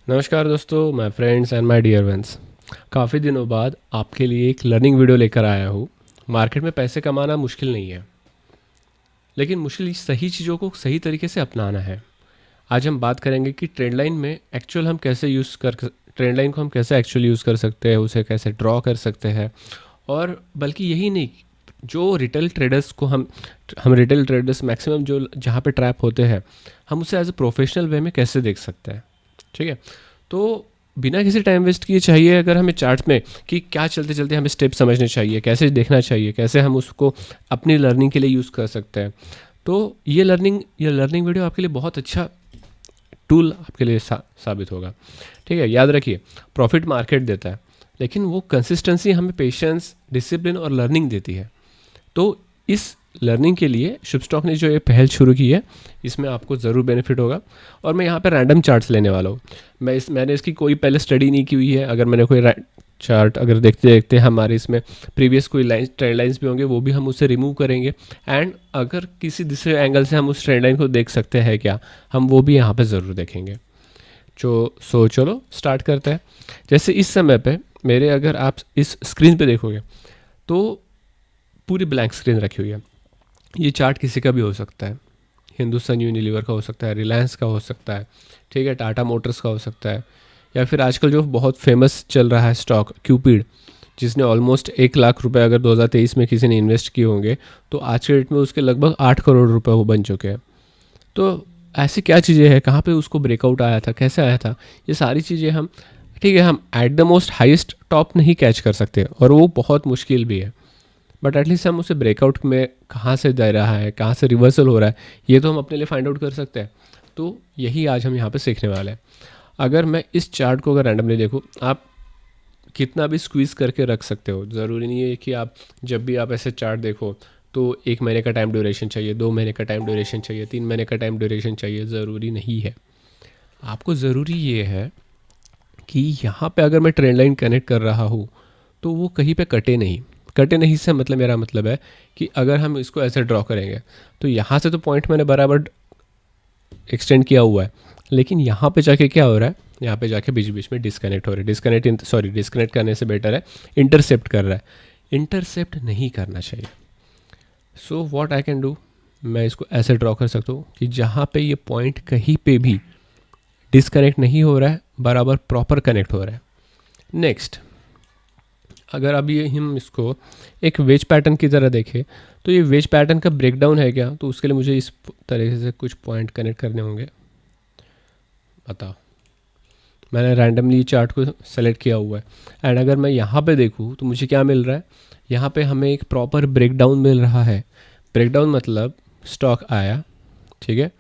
नमस्कार दोस्तों, my friends and my dear ones. काफ़ी दिनों बाद आपके लिए एक लर्निंग वीडियो लेकर आया हूँ। मार्केट में पैसे कमाना मुश्किल नहीं है, लेकिन मुश्किल सही चीज़ों को सही तरीके से अपनाना है। आज हम बात करेंगे कि ट्रेंड लाइन में एक्चुअल हम कैसे यूज़ कर ट्रेंड लाइन को हम कैसे एक्चुअली यूज़ कर सकते हैं, उसे कैसे ड्रॉ कर सकते हैं। और बल्कि यही नहीं, जो रिटेल ट्रेडर्स को हम रिटेल ट्रेडर्स मैक्सिमम जो जहाँ पे ट्रैप होते हैं, हम उसे एज ए प्रोफेशनल वे में कैसे देख सकते हैं। ठीक है, तो बिना किसी टाइम वेस्ट किए चाहिए अगर हमें चार्ट में कि क्या चलते चलते हमें स्टेप समझने चाहिए, कैसे देखना चाहिए, कैसे हम उसको अपनी लर्निंग के लिए यूज़ कर सकते हैं। तो ये लर्निंग वीडियो आपके लिए बहुत अच्छा टूल आपके लिए साबित होगा। ठीक है, याद रखिए, प्रॉफिट मार्केट देता है, लेकिन वो कंसिस्टेंसी हमें पेशेंस, डिसिप्लिन और लर्निंग देती है। तो इस लर्निंग के लिए शुभ स्टॉक ने जो ये पहल शुरू की है, इसमें आपको ज़रूर बेनिफिट होगा। और मैं यहाँ पे रैंडम चार्ट्स लेने वाला हूँ। मैंने इसकी कोई पहले स्टडी नहीं की हुई है। अगर मैंने कोई चार्ट अगर देखते देखते हमारे इसमें प्रीवियस कोई ट्रेंड लाइन्स भी होंगे, वो भी हम उससे रिमूव करेंगे। एंड अगर किसी दूसरे एंगल से हम उस ट्रेंड लाइन को देख सकते हैं क्या, हम वो भी यहाँ पर ज़रूर देखेंगे। चलो स्टार्ट करते हैं। जैसे इस समय पे मेरे, अगर आप इस स्क्रीन पे देखोगे तो पूरी ब्लैंक स्क्रीन रखी हुई है। ये चार्ट किसी का भी हो सकता है, हिंदुस्तान यूनिलीवर का हो सकता है, रिलायंस का हो सकता है, ठीक है, टाटा मोटर्स का हो सकता है, या फिर आजकल जो बहुत फेमस चल रहा है स्टॉक क्यूपिड, जिसने ऑलमोस्ट 1 लाख रुपए अगर 2023 में किसी ने इन्वेस्ट किए होंगे, तो आज के डेट में उसके लगभग 8 करोड़ रुपए वो बन चुके हैं। तो ऐसी क्या चीज़ें हैं, कहाँ पे उसको ब्रेकआउट आया था, कैसे आया था, ये सारी चीज़ें हम, ठीक है, हम at the most highest top नहीं कैच कर सकते, और वो बहुत मुश्किल भी है। बट एटलीस्ट हम उसे ब्रेकआउट में कहाँ से दे रहा है, कहाँ से रिवर्सल हो रहा है, ये तो हम अपने लिए फाइंड आउट कर सकते हैं। तो यही आज हम यहाँ पे सीखने वाले हैं। अगर मैं इस चार्ट को अगर रैंडमली देखूँ, आप कितना भी स्क्वीज़ करके रख सकते हो। ज़रूरी नहीं है कि आप जब भी आप ऐसे चार्ट देखो तो 1 महीने का टाइम ड्यूरेशन चाहिए, 2 महीने का टाइम ड्यूरेशन चाहिए, 3 महीने का टाइम ड्यूरेशन चाहिए, ज़रूरी नहीं है। आपको ज़रूरी ये है कि यहाँ पे अगर मैं ट्रेंड लाइन कनेक्ट कर रहा हूँ तो वो कहीं पे कटे नहीं से मतलब, मेरा मतलब है कि अगर हम इसको ऐसे ड्रॉ करेंगे तो यहाँ से तो पॉइंट मैंने बराबर एक्सटेंड किया हुआ है, लेकिन यहाँ पे जाके क्या हो रहा है, यहाँ पे जाके बीच बीच में डिस्कनेक्ट हो रहा है। डिस्कनेक्ट करने से बेटर है इंटरसेप्ट कर रहा है। इंटरसेप्ट नहीं करना चाहिए। So what I can do, मैं इसको ऐसे ड्रॉ कर सकता हूँ कि जहाँ पे ये पॉइंट कहीं पे भी डिस्कनेक्ट नहीं हो रहा है, बराबर प्रॉपर कनेक्ट हो रहा है। नेक्स्ट, अगर अभी हम इसको एक वेज पैटर्न की तरह देखें, तो ये वेज पैटर्न का ब्रेकडाउन है क्या, तो उसके लिए मुझे इस तरीके से कुछ पॉइंट कनेक्ट करने होंगे। बताओ, मैंने रैंडमली चार्ट को सेलेक्ट किया हुआ है, एंड अगर मैं यहाँ पे देखूँ तो मुझे क्या मिल रहा है, यहाँ पे हमें एक प्रॉपर ब्रेकडाउन मिल रहा है। ब्रेकडाउन मतलब स्टॉक आया, ठीक है,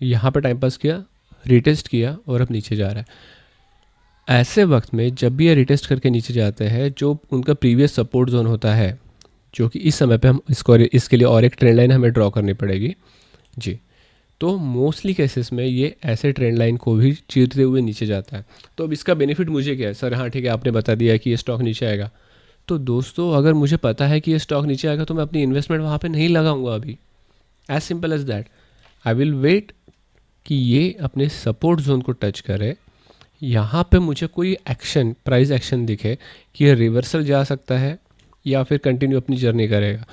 यहाँ पे टाइम पास किया, रिटेस्ट किया और अब नीचे जा रहा है। ऐसे वक्त में जब भी ये रिटेस्ट करके नीचे जाते हैं, जो उनका प्रीवियस सपोर्ट जोन होता है, जो कि इस समय पे हम इसके लिए और एक ट्रेंड लाइन हमें ड्रॉ करनी पड़ेगी जी। तो मोस्टली केसेस में ये ऐसे ट्रेंड लाइन को भी चीरते हुए नीचे जाता है। तो अब इसका बेनिफिट मुझे क्या है, सर हाँ ठीक है, आपने बता दिया कि ये स्टॉक नीचे आएगा। तो दोस्तों, अगर मुझे पता है कि ये स्टॉक नीचे आएगा तो मैं अपनी इन्वेस्टमेंट वहाँ पे नहीं लगाऊंगा अभी। As simple as that. I will wait कि ये अपने सपोर्ट जोन को टच करे, यहाँ पे मुझे कोई एक्शन, प्राइस एक्शन दिखे कि ये रिवर्सल जा सकता है या फिर कंटिन्यू अपनी जर्नी करेगा,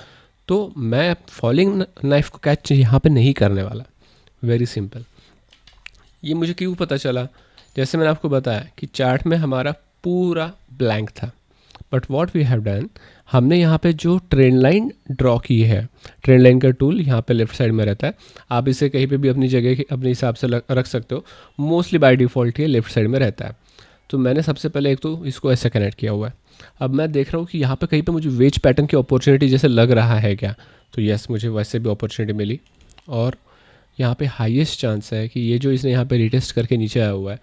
तो मैं फॉलिंग नाइफ को कैच यहाँ पे नहीं करने वाला। Very simple. ये मुझे क्यों पता चला, जैसे मैंने आपको बताया कि चार्ट में हमारा पूरा ब्लैंक था, but what we have done, हमने यहाँ पे जो ट्रेंड लाइन ड्रॉ की है, ट्रेंड लाइन का टूल यहाँ पे लेफ्ट साइड में रहता है। आप इसे कहीं पे भी अपनी जगह अपने हिसाब से रख सकते हो। मोस्टली बाय डिफ़ॉल्ट ये लेफ्ट साइड में रहता है। तो मैंने सबसे पहले एक तो इसको ऐसे कनेक्ट किया हुआ है। अब मैं देख रहा हूँ कि यहाँ पे कहीं पे मुझे वेज पैटर्न की अपॉर्चुनिटी जैसे लग रहा है क्या, तो यस, मुझे वैसे भी अपॉर्चुनिटी मिली। और यहाँ पे हाईएस्ट चांस है कि ये जो इसने यहाँ पे रिटेस्ट करके नीचे आया हुआ है,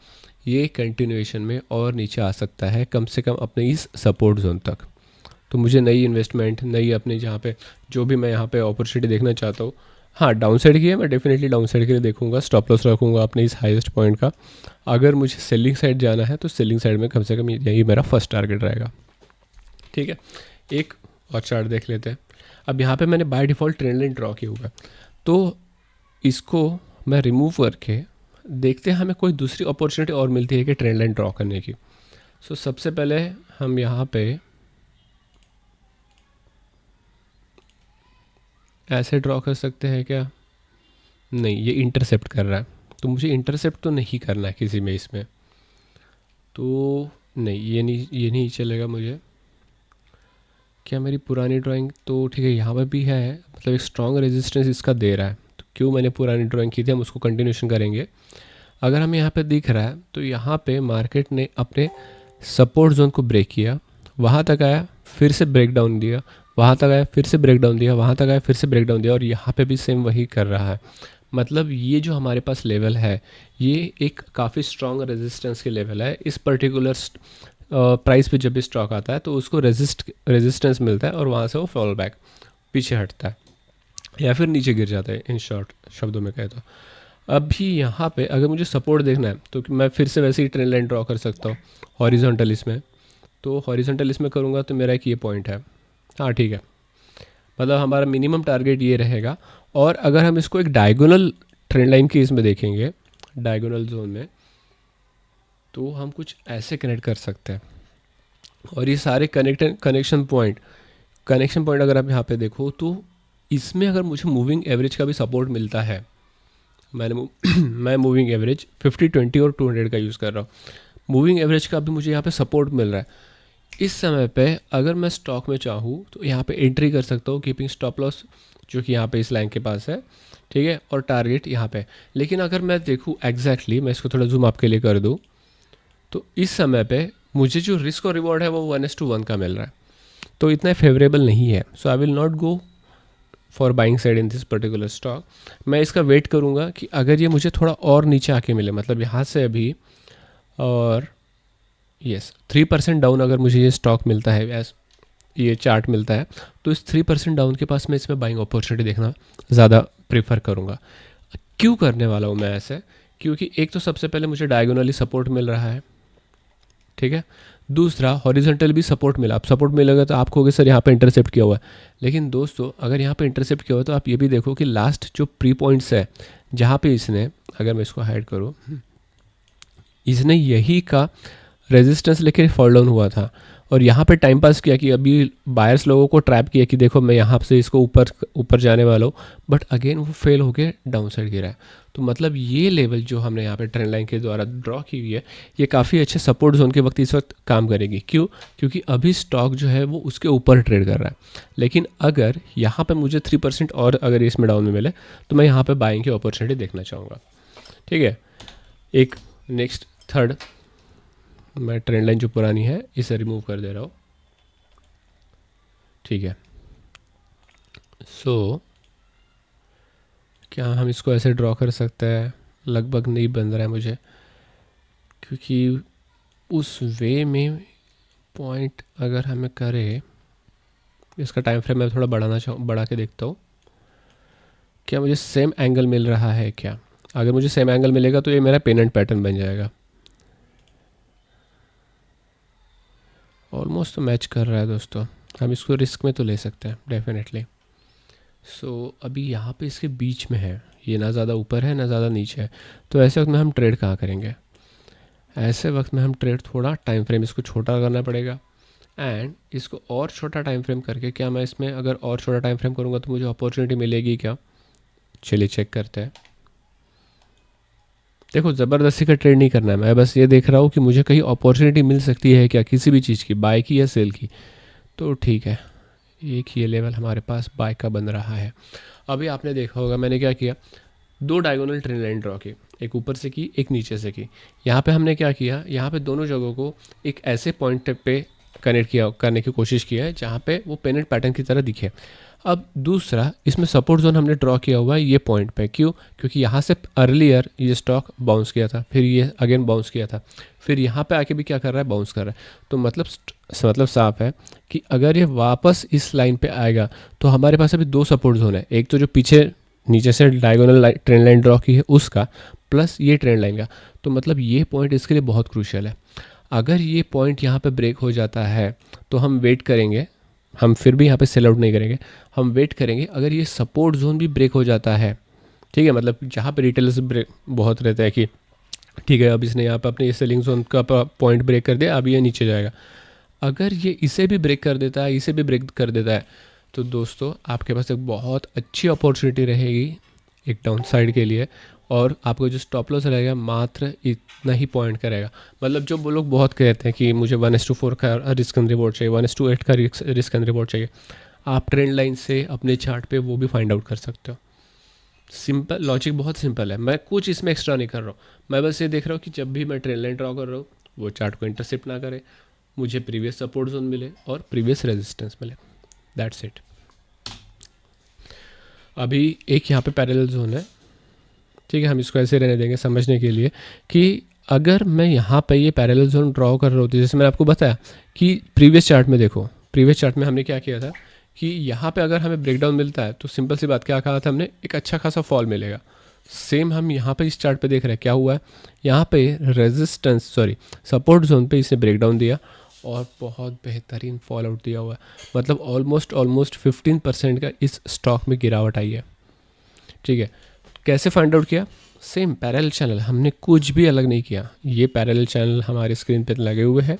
ये कंटिन्यूएशन में और नीचे आ सकता है, कम से कम अपने इस सपोर्ट जोन तक। तो मुझे नई इन्वेस्टमेंट, नई अपने जहाँ पे जो भी मैं यहाँ पे अपॉर्चुनिटी देखना चाहता हूँ, हाँ डाउन साइड की है, मैं डेफिनेटली डाउन साइड के लिए देखूंगा, स्टॉप लॉस रखूँगा अपने इस हाईएस्ट पॉइंट का। अगर मुझे सेलिंग साइड जाना है तो सेलिंग साइड में कम से कम यही मेरा फर्स्ट टारगेट रहेगा। ठीक है, एक और चार्ट देख लेते हैं। अब यहाँ पे मैंने by default trend line draw किया हुआ है, तो इसको मैं रिमूव करके देखते हैं हमें कोई दूसरी अपॉर्चुनिटी और मिलती है कि ट्रेंड लाइन ड्रॉ करने की। सो सबसे पहले हम यहाँ पे ऐसे ड्रॉ कर सकते हैं क्या? नहीं, ये इंटरसेप्ट कर रहा है, तो मुझे इंटरसेप्ट तो नहीं करना है किसी में इसमें, तो नहीं, ये नहीं चलेगा मुझे। क्या मेरी पुरानी ड्राइंग तो ठीक है, यहाँ पर भी है, मतलब एक स्ट्रॉन्ग रेजिस्टेंस इसका दे रहा है, तो क्यों मैंने पुरानी ड्राइंग की थी, हम उसको कंटिन्यूशन करेंगे। अगर हमें यहाँ पे दिख रहा है तो यहाँ पे मार्केट ने अपने सपोर्ट जोन को ब्रेक किया, वहाँ तक आया, फिर से ब्रेक डाउन दिया, वहाँ तक आया, फिर से ब्रेक डाउन दिया, वहाँ तक आया, फिर से ब्रेक डाउन दिया, और यहाँ पे भी सेम वही कर रहा है। मतलब ये जो हमारे पास लेवल है, ये एक काफ़ी स्ट्रॉन्ग रेजिस्टेंस के लेवल है। इस पर्टिकुलर प्राइस पे जब भी स्टॉक आता है तो उसको रेजिस्टेंस मिलता है और वहाँ से वो फॉल बैक पीछे हटता है या फिर नीचे गिर जाता है, इन शॉर्ट शब्दों में कहे तो। अभी यहाँ पे अगर मुझे सपोर्ट देखना है तो मैं फिर से वैसे ही ट्रेंड लाइन ड्रॉ कर सकता हूँ हॉरिजॉन्टल इसमें। तो हॉरिजॉन्टल इसमें करूँगा तो मेरा एक ये पॉइंट है, हाँ ठीक है, मतलब हमारा मिनिमम टारगेट ये रहेगा। और अगर हम इसको एक डायगोनल ट्रेंड लाइन के इसमें देखेंगे, डायगोनल जोन में, तो हम कुछ ऐसे कनेक्ट कर सकते हैं। और ये सारे कनेक्शन पॉइंट अगर आप यहाँ पे देखो तो इसमें अगर मुझे मूविंग एवरेज का भी सपोर्ट मिलता है, मैं मूविंग एवरेज 50, 20 और 200 का यूज़ कर रहा हूँ, मूविंग एवरेज का भी मुझे यहाँ पे सपोर्ट मिल रहा है। इस समय पे अगर मैं स्टॉक में चाहूँ तो यहाँ पे एंट्री कर सकता हूँ, कीपिंग स्टॉप लॉस जो कि यहाँ पे इस लाइन के पास है, ठीक है, और टारगेट यहाँ पे। लेकिन अगर मैं देखूँ एग्जैक्टली, मैं इसको थोड़ा जूम आपके लिए कर दूँ, तो इस समय पे मुझे जो रिस्क और रिवॉर्ड है वो 1:1 का मिल रहा है, तो इतना फेवरेबल नहीं है। So I will not go for buying side in this particular stock. मैं इसका वेट करूँगा कि अगर ये मुझे थोड़ा और नीचे आके मिले, मतलब यहाँ से अभी और यस 3% डाउन अगर मुझे ये स्टॉक मिलता है, एस ये चार्ट मिलता है, तो इस 3% डाउन के पास मैं इसमें बाइंग अपॉर्चुनिटी देखना ज़्यादा प्रेफर करूँगा। क्यों करने वाला हूँ मैं ऐसे? क्योंकि एक तो सबसे पहले मुझे डायगोनली सपोर्ट मिल रहा है, ठीक है, दूसरा हॉरिजॉन्टल भी सपोर्ट मिला। अब सपोर्ट मिलेगा तो आप कहोगे सर यहाँ पे इंटरसेप्ट किया हुआ है, लेकिन दोस्तों अगर यहाँ पे इंटरसेप्ट किया हुआ है तो आप ये भी देखो कि लास्ट जो प्री पॉइंट्स है जहाँ पे इसने, अगर मैं इसको हाइड करूँ, इसने यही का रेजिस्टेंस लेके फॉल डाउन हुआ था और यहाँ पे टाइम पास किया कि अभी बायर्स लोगों को ट्रैप किया कि देखो मैं यहाँ से इसको ऊपर जाने वाला हूँ, बट अगेन वो फेल होके डाउन साइड गिरा है। तो मतलब ये लेवल जो हमने यहाँ पे ट्रेंड लाइन के द्वारा ड्रॉ की हुई है, ये काफ़ी अच्छे सपोर्ट जोन के वक्त इस वक्त काम करेगी। क्यों? क्योंकि अभी स्टॉक जो है वो उसके ऊपर ट्रेड कर रहा है, लेकिन अगर यहाँ पर मुझे 3% और अगर इसमें डाउन में मिले तो मैं यहाँ पर बाइंग की अपॉर्चुनिटी देखना चाहूँगा, ठीक है। एक नेक्स्ट थर्ड, मैं ट्रेंड लाइन जो पुरानी है इसे रिमूव कर दे रहा हूँ, ठीक है। सो क्या हम इसको ऐसे ड्रॉ कर सकते हैं? लगभग नहीं बन रहा है मुझे, क्योंकि उस वे में पॉइंट अगर हमें करे, इसका टाइम फ्रेम मैं थोड़ा बढ़ा के देखता हूँ, क्या मुझे सेम एंगल मिल रहा है क्या? अगर मुझे सेम एंगल मिलेगा तो ये मेरा पेनेंट पैटर्न बन जाएगा। ऑलमोस्ट तो मैच कर रहा है दोस्तों, हम इसको रिस्क में तो ले सकते हैं डेफिनेटली। सो अभी यहाँ पे इसके बीच में है, ये ना ज़्यादा ऊपर है ना ज़्यादा नीचे है, तो ऐसे वक्त में हम ट्रेड कहाँ करेंगे? ऐसे वक्त में हम ट्रेड थोड़ा टाइम फ्रेम इसको छोटा करना पड़ेगा, एंड इसको और छोटा टाइम फ्रेम करके, क्या मैं इसमें अगर और छोटा टाइम फ्रेम करूँगा तो मुझे अपॉर्चुनिटी मिलेगी क्या? चलिए चेक करते हैं। देखो ज़बरदस्ती का ट्रेड नहीं करना है, मैं बस ये देख रहा हूँ कि मुझे कहीं अपॉर्चुनिटी मिल सकती है क्या किसी भी चीज़ की, बाय की या सेल की, तो ठीक है। एक ये लेवल हमारे पास बाय का बन रहा है। अभी आपने देखा होगा मैंने क्या किया, दो डायगोनल ट्रेंड लाइन ड्रॉ की, एक ऊपर से की एक नीचे से की। यहाँ पे हमने क्या किया, यहाँ पे दोनों जगहों को एक ऐसे पॉइंट पे कनेक्ट किया करने की कोशिश की है जहाँ पे वो पेनेंट पैटर्न की तरह दिखे। अब दूसरा, इसमें सपोर्ट जोन हमने ड्रॉ किया हुआ है ये पॉइंट पे, क्यों? क्योंकि यहाँ से अर्लियर ये स्टॉक बाउंस किया था, फिर ये अगेन बाउंस किया था, फिर यहाँ पे आके भी क्या कर रहा है, बाउंस कर रहा है। तो मतलब साफ है कि अगर ये वापस इस लाइन पे आएगा तो हमारे पास अभी दो सपोर्ट जोन है, एक तो जो पीछे नीचे से डायगोनल ट्रेंड लाइन ड्रॉ की है उसका, प्लस ये ट्रेंड लाइन का। तो मतलब ये पॉइंट इसके लिए बहुत क्रूशियल है। अगर ये पॉइंट यहाँ पे ब्रेक हो जाता है तो हम वेट करेंगे, हम फिर भी यहाँ पे सेल आउट नहीं करेंगे, हम वेट करेंगे। अगर ये सपोर्ट जोन भी ब्रेक हो जाता है, ठीक है, मतलब जहाँ पे रिटेलर्स ब्रेक बहुत रहता है कि ठीक है, अब इसने यहाँ पे अपने ये सेलिंग जोन का पॉइंट ब्रेक कर दिया, अब ये नीचे जाएगा। अगर ये इसे भी ब्रेक कर देता है, इसे भी ब्रेक कर देता है, तो दोस्तों आपके पास एक बहुत अच्छी अपॉर्चुनिटी रहेगी एक डाउन साइड के लिए, और आपको जो स्टॉप लॉस रहेगा मात्र इतना ही पॉइंट करेगा। मतलब जो वो लोग बहुत कहते हैं कि मुझे 1:4 का रिस्क एंड रिवॉर्ड चाहिए, 1:8 का रिस्क एंड रिवॉर्ड चाहिए, आप ट्रेंड लाइन से अपने चार्ट पे वो भी फाइंड आउट कर सकते हो। सिंपल लॉजिक, बहुत सिंपल है, मैं कुछ इसमें एक्स्ट्रा नहीं कर रहा हूँ। मैं बस ये देख रहा हूँ कि जब भी मैं ट्रेंड लाइन ड्रॉ कर रहा हूँ वो चार्ट को इंटरसेप्ट ना करे, मुझे प्रीवियस सपोर्ट जोन मिले और प्रीवियस रेजिस्टेंस मिले, दैट्स इट। अभी एक यहाँ पे पैरेलल जोन है, ठीक है, हम इसको ऐसे रहने देंगे समझने के लिए कि अगर मैं यहाँ पे ये पैरेलल जोन ड्रॉ कर रहा होती, जैसे मैंने आपको बताया कि प्रीवियस चार्ट में देखो, प्रीवियस चार्ट में हमने क्या किया था कि यहाँ पे अगर हमें ब्रेकडाउन मिलता है तो सिंपल सी बात, क्या कहा था हमने, एक अच्छा खासा फॉल मिलेगा। सेम हम यहाँ पे इस चार्ट पे देख रहे हैं, क्या हुआ है, यहाँ पे रेजिस्टेंस सॉरी सपोर्ट जोन पे इसने ब्रेकडाउन दिया और बहुत बेहतरीन फॉल आउट दिया हुआ है। मतलब ऑलमोस्ट 15% का इस स्टॉक में गिरावट आई है। ठीक है, कैसे फाइंड आउट किया, सेम पैरेलल चैनल, हमने कुछ भी अलग नहीं किया। ये पैरेलल चैनल हमारे स्क्रीन पे लगे हुए हैं,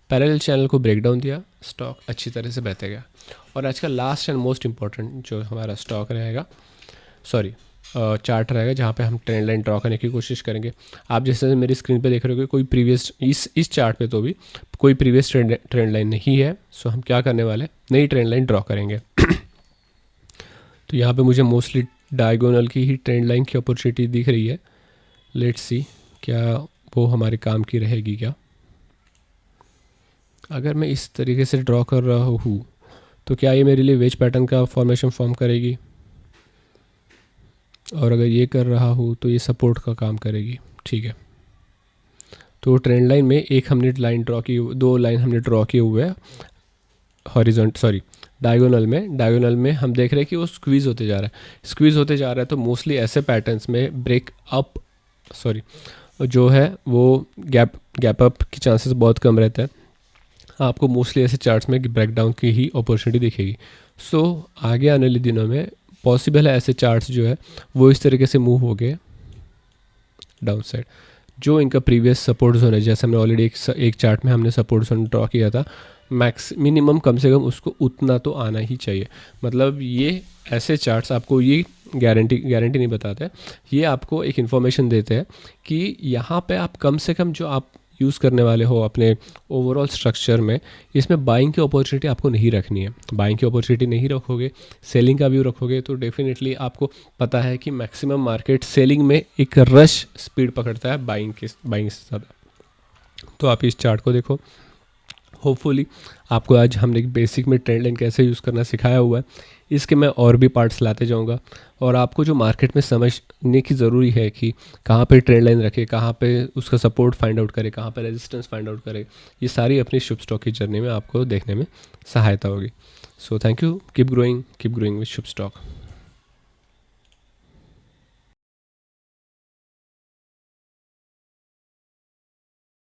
पैरेलल चैनल को ब्रेकडाउन दिया, स्टॉक अच्छी तरह से बहते गया। और आज का लास्ट एंड मोस्ट इम्पॉर्टेंट जो हमारा स्टॉक रहेगा, सॉरी चार्ट रहेगा, जहाँ पे हम ट्रेंड लाइन ड्रॉ करने की कोशिश करेंगे। आप जैसे मेरी स्क्रीन पे देख रहे हो, कोई प्रीवियस इस चार्ट पे तो भी कोई प्रीवियस ट्रेंड लाइन नहीं है, सो हम क्या करने वाले, नई ट्रेंड लाइन ड्रॉ करेंगे। तो यहाँ पे मुझे मोस्टली डायगोनल की ही ट्रेंड लाइन की अपॉर्चुनिटी दिख रही है। लेट्स सी क्या वो हमारे काम की रहेगी क्या। अगर मैं इस तरीके से ड्रॉ कर रहा हूँ तो क्या ये मेरे लिए वेज पैटर्न का फॉर्मेशन फॉर्म करेगी, और अगर ये कर रहा हूँ तो ये सपोर्ट का काम करेगी। ठीक है, तो ट्रेंड लाइन में एक हमने लाइन ड्रॉ की, दो लाइन हमने ड्रॉ किए हुए हैं हॉरिजॉन्ट सॉरी डायगोनल में हम देख रहे हैं कि वो स्क्वीज़ होते जा रहा है। तो मोस्टली ऐसे पैटर्न्स में ब्रेक अप सॉरी जो है वो गैप अप की चांसेस बहुत कम रहते हैं। आपको मोस्टली ऐसे चार्ट्स में ब्रेकडाउन की ही अपॉर्चुनिटी दिखेगी। सो आगे आने वाले दिनों में पॉसिबल है ऐसे चार्ट्स जो है वो इस तरीके से मूव हो गए डाउन साइड। जो इनका प्रीवियस सपोर्ट जोन है, जैसे हमने ऑलरेडी एक चार्ट में हमने सपोर्ट जोन ड्रॉ किया था, मिनिमम कम से कम उसको उतना तो आना ही चाहिए। मतलब ये ऐसे चार्ट्स आपको ये गारंटी नहीं बताते, ये आपको एक इन्फॉर्मेशन देते हैं कि यहाँ पे आप कम से कम जो आप यूज़ करने वाले हो अपने ओवरऑल स्ट्रक्चर में, इसमें बाइंग की अपॉर्चुनिटी आपको नहीं रखनी है। बाइंग की अपॉर्चुनिटी नहीं रखोगे, सेलिंग का व्यू रखोगे, तो डेफिनेटली आपको पता है कि मैक्सिमम मार्केट सेलिंग में एक रश स्पीड पकड़ता है बाइंग से ज़्यादा। तो आप इस चार्ट को देखो, होपफुली आपको आज हमने बेसिक में ट्रेंड लाइन कैसे यूज़ करना सिखाया हुआ है। इसके मैं और भी पार्ट्स लाते जाऊंगा, और आपको जो मार्केट में समझने की ज़रूरी है कि कहाँ पे ट्रेंड लाइन रखे, कहाँ पे उसका सपोर्ट फाइंड आउट करे, कहाँ पे रेजिस्टेंस फाइंड आउट करे, ये सारी अपनी शुभ स्टॉक की जर्नी में आपको देखने में सहायता होगी। So thank you, keep growing with Shubh stock.